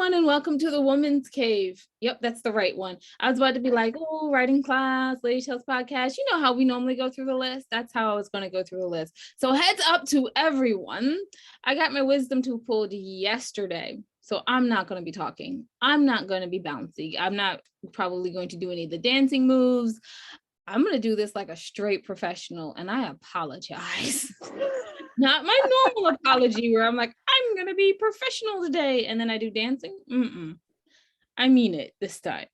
everyone, and welcome to the Woman's Cave. Yep, that's the right one. I was about to be like, oh, writing class, Lady Tales podcast. You know how we normally go through the list? That's how I was going to go through the list. So heads up to everyone. I got my wisdom tooth pulled yesterday. So I'm not going to be talking. I'm not going to be bouncy. I'm not probably going to do any of the dancing moves. I'm going to do this like a straight professional, and I apologize. Not my normal apology where I'm like, I'm going to be professional today, and then I do dancing. I mean it this time.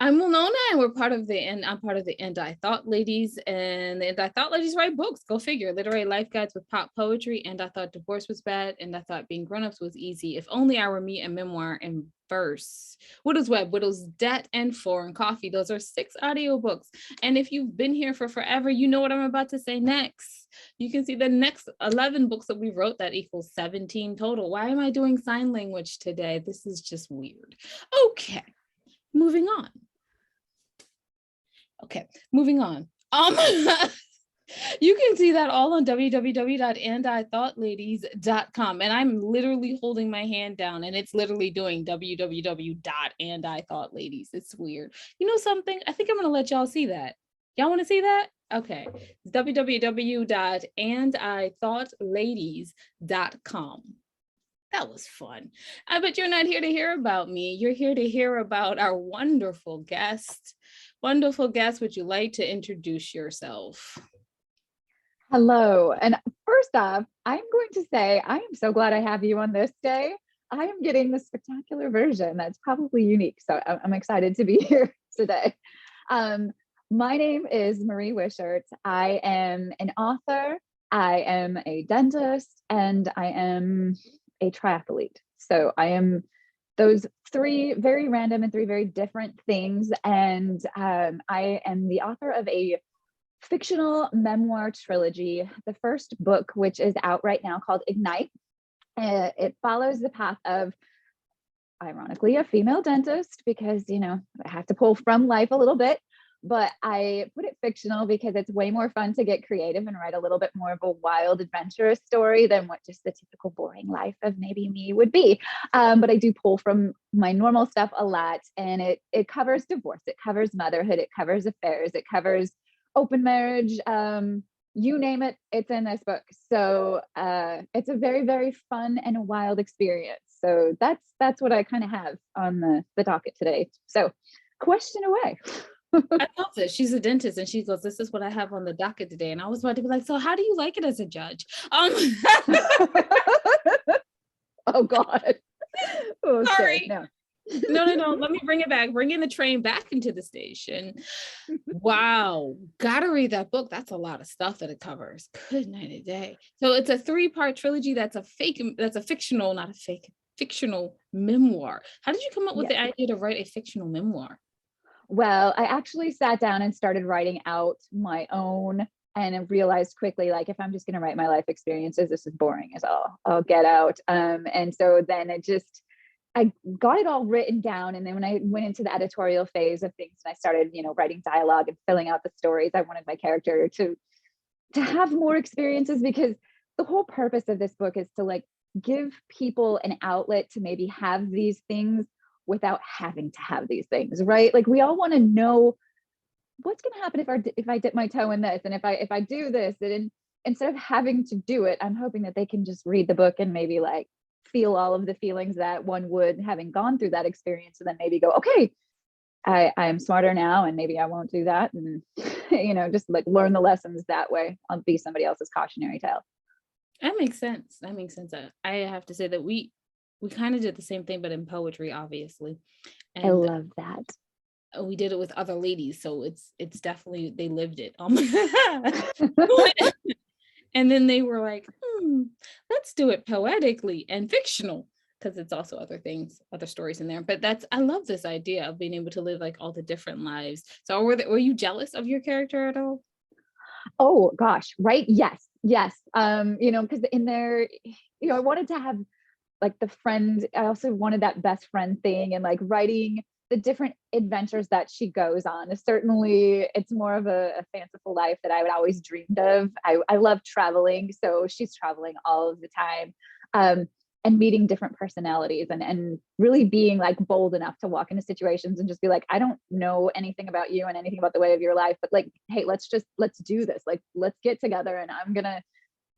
I'm Winona, and we're part of the And I'm part of the And I Thought Ladies, and the And I Thought Ladies write books. Go figure. Literary life guides with pop poetry. And I thought divorce was bad, and I thought being grown-ups was easy. If only I were me, a memoir in verse. Widow's Web, Widow's Debt, and Foreign Coffee. Those are 6 audiobooks. And if you've been here for forever, you know what I'm about to say next. You can see the next 11 books that we wrote, that equals 17 total. Why am I doing sign language today? This is just weird. Okay, moving on. You can see that all on www.andithoughladies.com. And I'm literally holding my hand down, and it's literally doing www.andithoughladies. It's weird. You know something? I think I'm going to let y'all see that. Y'all want to see that? Okay. www.andithoughladies.com. That was fun. But you're not here to hear about me. You're here to hear about our wonderful guest. Wonderful guest, would you like to introduce yourself? Hello. And first off, I'm going to say I am so glad I have you on this day. I am getting the spectacular version that's probably unique. So I'm excited to be here today. My name is Marie Wishert. I am an author. I am a dentist, and I am a triathlete. So I am those 3 very random and 3 very different things. And I am the author of a fictional memoir trilogy. The first book, which is out right now, called Ignite. It follows the path of, ironically, a female dentist, because, you know, I have to pull from life a little bit. But I put it fictional because it's way more fun to get creative and write a little bit more of a wild, adventurous story than what just the typical boring life of maybe me would be. But I do pull from my normal stuff a lot, and it covers divorce, it covers motherhood, it covers affairs, it covers open marriage, you name it, it's in this book. So it's a very, very fun and a wild experience. So that's what I kind of have on the docket today. So question away. I love this. She's a dentist, and she goes, this is what I have on the docket today. And I was about to be like, so how do you like it as a judge? Oh God. Okay, sorry. no. No. Let me bring it back. Bring in the train back into the station. Wow. Gotta read that book. That's a lot of stuff that it covers. Good night a day. So it's a 3-part trilogy. That's a fictional memoir. How did you come up with the idea to write a fictional memoir? Well, I actually sat down and started writing out my own, and I realized quickly, like, if I'm just going to write my life experiences, this is boring as all. I'll get out. And so then I got it all written down. And then when I went into the editorial phase of things and I started, writing dialogue and filling out the stories, I wanted my character to have more experiences, because the whole purpose of this book is to, like, give people an outlet to maybe have these things without having to have these things, right? Like, we all want to know what's going to happen if I dip my toe in this, and if I do this, and instead of having to do it, I'm hoping that they can just read the book and maybe, like, feel all of the feelings that one would having gone through that experience, and then maybe go, okay, I am smarter now, and maybe I won't do that, and just, like, learn the lessons that way. I'll be somebody else's cautionary tale. That makes sense. I have to say that we kind of did the same thing, but in poetry, obviously. And I love that. We did it with other ladies, so it's definitely, they lived it. And then they were like, let's do it poetically and fictional, because it's also other things, other stories in there. But I love this idea of being able to live, like, all the different lives. So were you jealous of your character at all? Oh gosh, right? Yes. Because in there, I wanted to have, like, the friend. I also wanted that best friend thing, and, like, writing the different adventures that she goes on. Certainly, it's more of a fanciful life that I would always dreamed of. I love traveling, so she's traveling all of the time. and meeting different personalities and really being like bold enough to walk into situations and just be like, I don't know anything about you and anything about the way of your life, but like, hey, let's do this. Like, let's get together, and I'm going to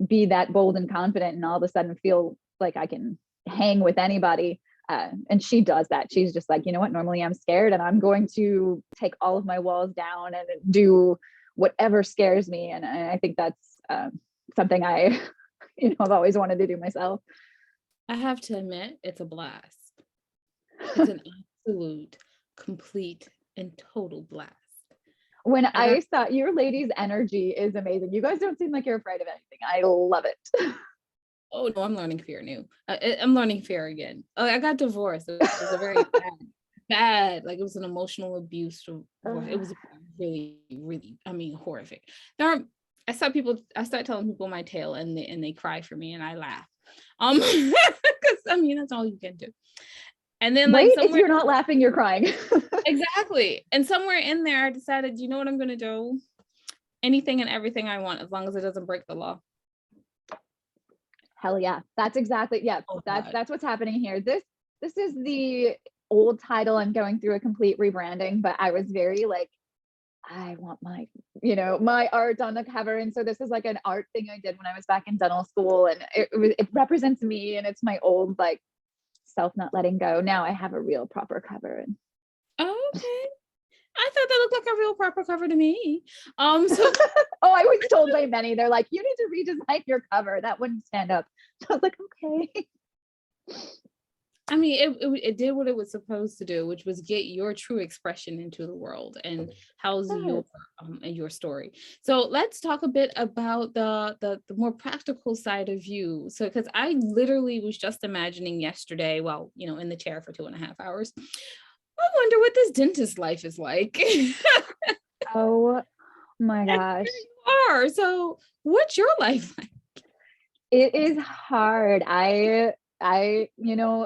be that bold and confident, and all of a sudden feel like I can hang with anybody. And she does that. She's just like, you know what, normally I'm scared, and I'm going to take all of my walls down and do whatever scares me. And I think that's something I, I've always wanted to do myself. I have to admit, it's a blast. It's an absolute, complete, and total blast. When I saw your ladies' energy is amazing. You guys don't seem like you're afraid of anything. I love it. Oh no, I'm learning fear new. I'm learning fear again. I got divorced. It was a very bad, like it was an emotional abuse. It was really, really, I mean, horrific. I start telling people my tale, and they cry for me, and I laugh. Because I mean, that's all you can do. And then like if you're not laughing, you're crying. Exactly. And somewhere in there, I decided, you know what I'm gonna do? Anything and everything I want, as long as it doesn't break the law. Hell yeah. That's exactly, yeah. Oh, that's what's happening here. This is the old title. I'm going through a complete rebranding, but I was very like, I want my, my art on the cover. And so this is like an art thing I did when I was back in dental school, and it represents me, and it's my old like self not letting go. Now I have a real proper cover. And okay. I thought that looked like a real proper cover to me. So oh, I was told by many, they're like, you need to redesign your cover. That wouldn't stand up. So I was like, okay. I mean, it did what it was supposed to do, which was get your true expression into the world and house your story. So let's talk a bit about the more practical side of you. So, because I literally was just imagining yesterday, while in the chair for 2.5 hours, I wonder what this dentist life is like. Oh my gosh. You are. So what's your life like? It is hard. I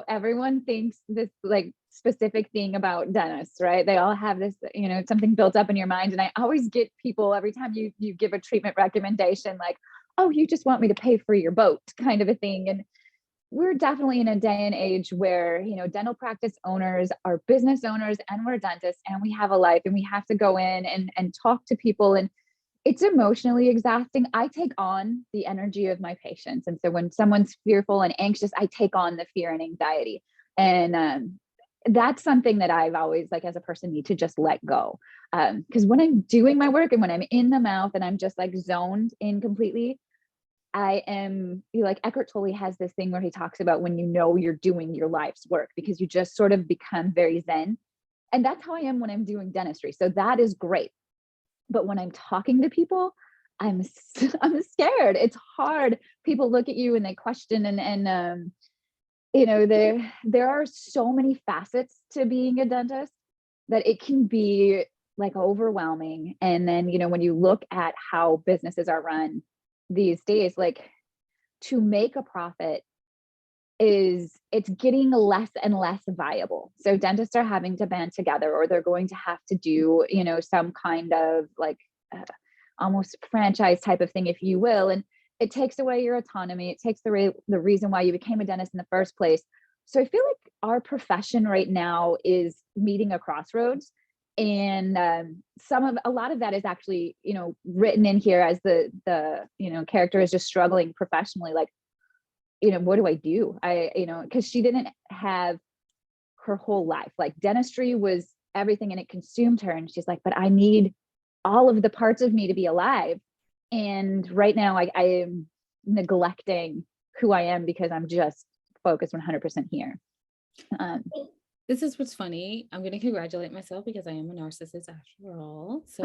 everyone thinks this like specific thing about dentists, right? They all have this, something built up in your mind. And I always get people every time you give a treatment recommendation, like, oh, you just want me to pay for your boat kind of a thing. And we're definitely in a day and age where, dental practice owners are business owners, and we're dentists, and we have a life, and we have to go in and talk to people. And it's emotionally exhausting. I take on the energy of my patients. And so when someone's fearful and anxious, I take on the fear and anxiety. And that's something that I've always, like, as a person, need to just let go. Because when I'm doing my work and when I'm in the mouth and I'm just like zoned in completely, I am, like, Eckhart Tolle has this thing where he talks about when you're doing your life's work, because you just sort of become very zen. And that's how I am when I'm doing dentistry. So that is great. But when I'm talking to people, I'm scared. It's hard. People look at you and they question, and there are so many facets to being a dentist that it can be like overwhelming. And then, when you look at how businesses are run these days, like, to make a profit it's getting less and less viable. So dentists are having to band together, or they're going to have to do, some kind of like almost franchise type of thing, if you will. And it takes away your autonomy. It takes the reason why you became a dentist in the first place. So I feel like our profession right now is meeting a crossroads. And a lot of that is actually, written in here as the character is just struggling professionally. Like, what do I do? Because she didn't have her whole life. Like, dentistry was everything and it consumed her. And she's like, but I need all of the parts of me to be alive. And right now I am neglecting who I am because I'm just focused 100% here. This is what's funny. I'm going to congratulate myself because I am a narcissist after all. So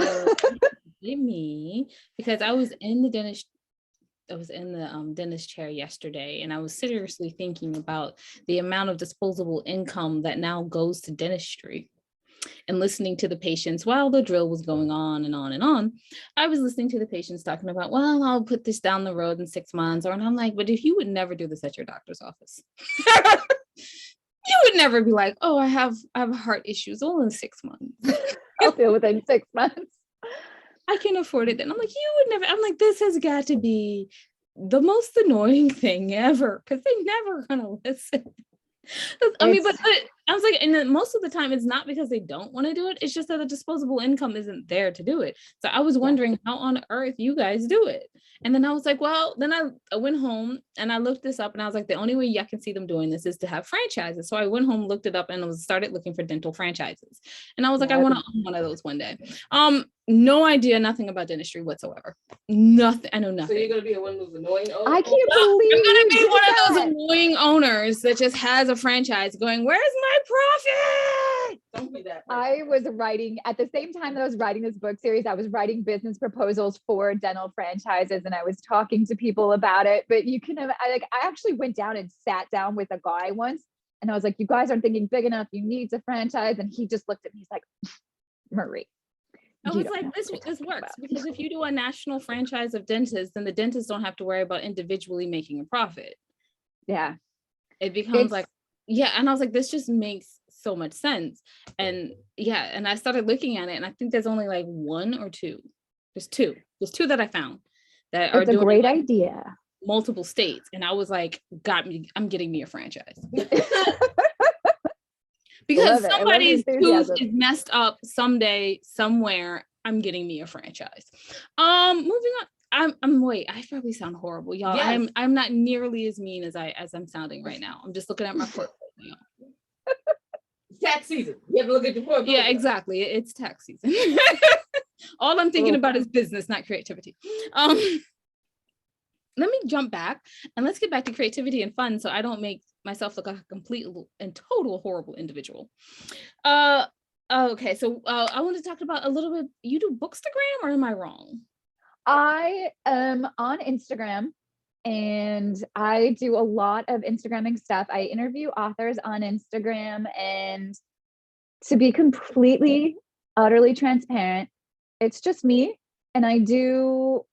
me, because I was in the dentist chair yesterday, and I was seriously thinking about the amount of disposable income that now goes to dentistry. And listening to the patients while the drill was going on and on and on, I was listening to the patients talking about, well, I'll put this down the road in 6 months. And I'm like, but if you would never do this at your doctor's office, you would never be like, oh, I have heart issues all in 6 months. I'll deal with it in 6 months. I can afford it. And I'm like, you would never. I'm like, this has got to be the most annoying thing ever because they're never gonna listen. I mean, but I was like, and then most of the time it's not because they don't want to do it. It's just that the disposable income isn't there to do it. So I was wondering how on earth you guys do it. And then I was like, well, then I went home and I looked this up and I was like, the only way I can see them doing this is to have franchises. So I went home, looked it up and started looking for dental franchises. And I was like, I want to own one of those one day. No idea, nothing about dentistry whatsoever. Nothing. I know nothing. So you're going to be one of those annoying owners? I can't believe I'm going to be one of those annoying owners that just has a franchise going, where's my profit? Don't be that person. I was writing, at the same time that I was writing this book series, I was writing business proposals for dental franchises and I was talking to people about it. But you can, I actually went down and sat down with a guy once and I was like, you guys aren't thinking big enough. You need to franchise. And he just looked at me. He's like, Marie. I was like, this works because if you do a national franchise of dentists, then the dentists don't have to worry about individually making a profit. Yeah. It becomes like, yeah. And I was like, this just makes so much sense. And yeah. And I started looking at it and I think there's only like one or two. There's two that I found that are doing a great idea. Multiple states. And I was like, I'm getting me a franchise. Because somebody's tooth is messed up someday, somewhere. I'm getting me a franchise. Moving on. I probably sound horrible, y'all. Yes. I'm not nearly as mean as I'm sounding right now. I'm just looking at my portfolio. Tax season. You have to look at your portfolio. Yeah, exactly. It's tax season. All I'm thinking about is business, not creativity. Let me jump back and let's get back to creativity and fun so I don't make myself look like a complete and total horrible individual. Okay, so I want to talk about a little bit. You do Bookstagram, or am I wrong? I am on Instagram and I do a lot of Instagramming stuff. I interview authors on Instagram, and to be completely, utterly transparent, it's just me. And I'm just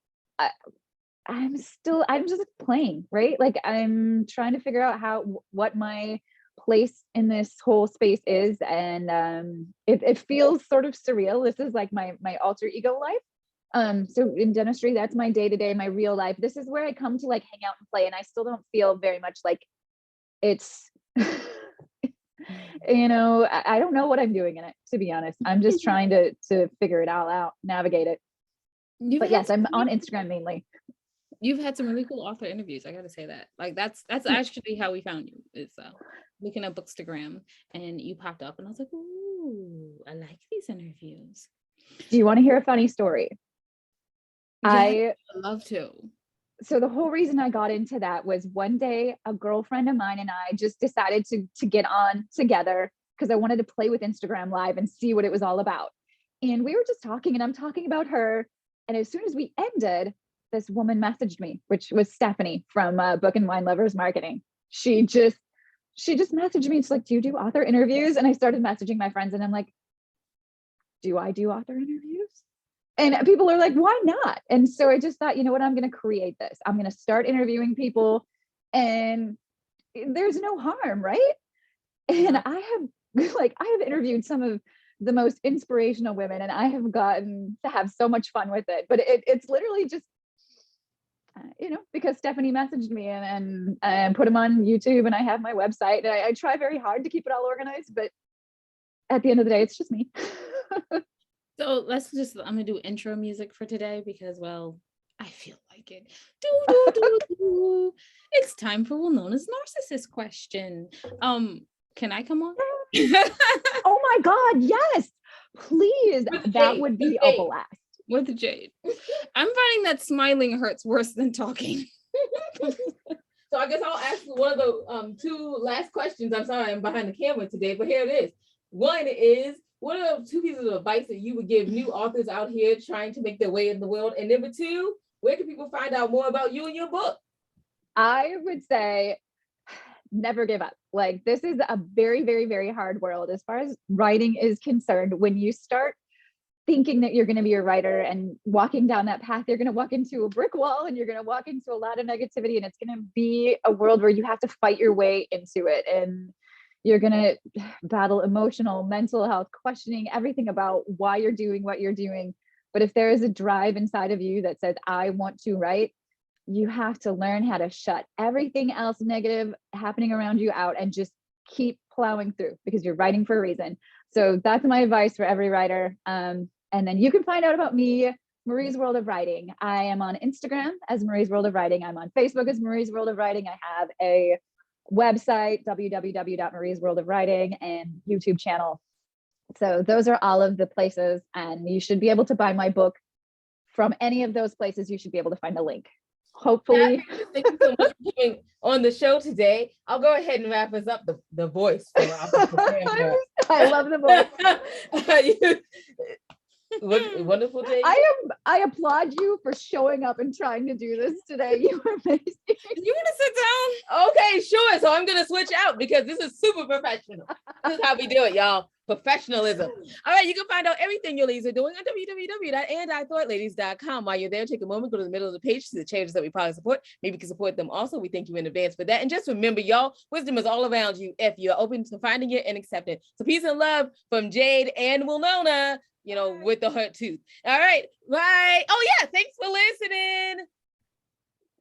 playing, right? Like I'm trying to figure out what my place in this whole space is. And it feels sort of surreal. This is like my alter ego life. So in dentistry, that's my day-to-day, my real life. This is where I come to like hang out and play. And I still don't feel very much like it's, I don't know what I'm doing in it, to be honest. I'm just trying to figure it all out, navigate it. But yes, I'm on Instagram mainly. You've had some really cool author interviews. I got to say that. Like that's actually how we found you. Is looking at Bookstagram, and you popped up, and I was like, "Ooh, I like these interviews." Do you want to hear a funny story? Yeah, I love to. So the whole reason I got into that was one day a girlfriend of mine and I just decided to get on together because I wanted to play with Instagram Live and see what it was all about. And we were just talking, and I'm talking about her. And as soon as we ended, this woman messaged me, which was Stephanie from Book and Wine Lovers Marketing. She just messaged me. It's like, do you do author interviews? And I started messaging my friends and I'm like, do I do author interviews? And people are like, why not? And so I just thought, you know what, I'm going to create this. I'm going to start interviewing people and there's no harm, right? And I have interviewed some of the most inspirational women and I have gotten to have so much fun with it. But it's literally just, because Stephanie messaged me and put them on YouTube, and I have my website, and I try very hard to keep it all organized, but at the end of the day, it's just me. So I'm gonna do intro music for today because, well, I feel like it. It's time for Winona's narcissist question. Can I come on? Oh my God, yes, please. That would be a blast. With Jade. I'm finding that smiling hurts worse than talking. So I guess I'll ask one of the two last questions. I'm sorry I'm behind the camera today, but here it is. One is, what are two pieces of advice that you would give new authors out here trying to make their way in the world? And number two, where can people find out more about you and your book? I would say never give up. Like, this is a very, very, very hard world as far as writing is concerned. When you start thinking that you're going to be a writer and walking down that path, you're going to walk into a brick wall and you're going to walk into a lot of negativity, and it's going to be a world where you have to fight your way into it. And you're going to battle emotional, mental health, questioning everything about why you're doing what you're doing. But if there is a drive inside of you that says, I want to write, you have to learn how to shut everything else negative happening around you out and just keep plowing through, because you're writing for a reason. So that's my advice for every writer. And then you can find out about me, Marie's World of Writing. I am on Instagram as Marie's World of Writing. I'm on Facebook as Marie's World of Writing. I have a website, www.mariesworldofwriting, and YouTube channel. So those are all of the places, and you should be able to buy my book from any of those places. You should be able to find a link. Hopefully. Thank you so much for being on the show today. I'll go ahead and wrap us up. The voice. I love the voice. Wonderful day. I applaud you for showing up and trying to do this today. You are amazing. You want to sit down? Okay, sure. So I'm gonna switch out because this is super professional. This is how we do it, y'all. Professionalism. All right, you can find out everything your ladies are doing on www.andithoughladies.com. While you're there, take a moment, go to the middle of the page, see the changes that we probably support. Maybe you can support them also. We thank you in advance for that. And just remember, y'all, wisdom is all around you if you're open to finding it and accepting. So peace and love from Jade and Winona, with the hurt tooth. All right, bye.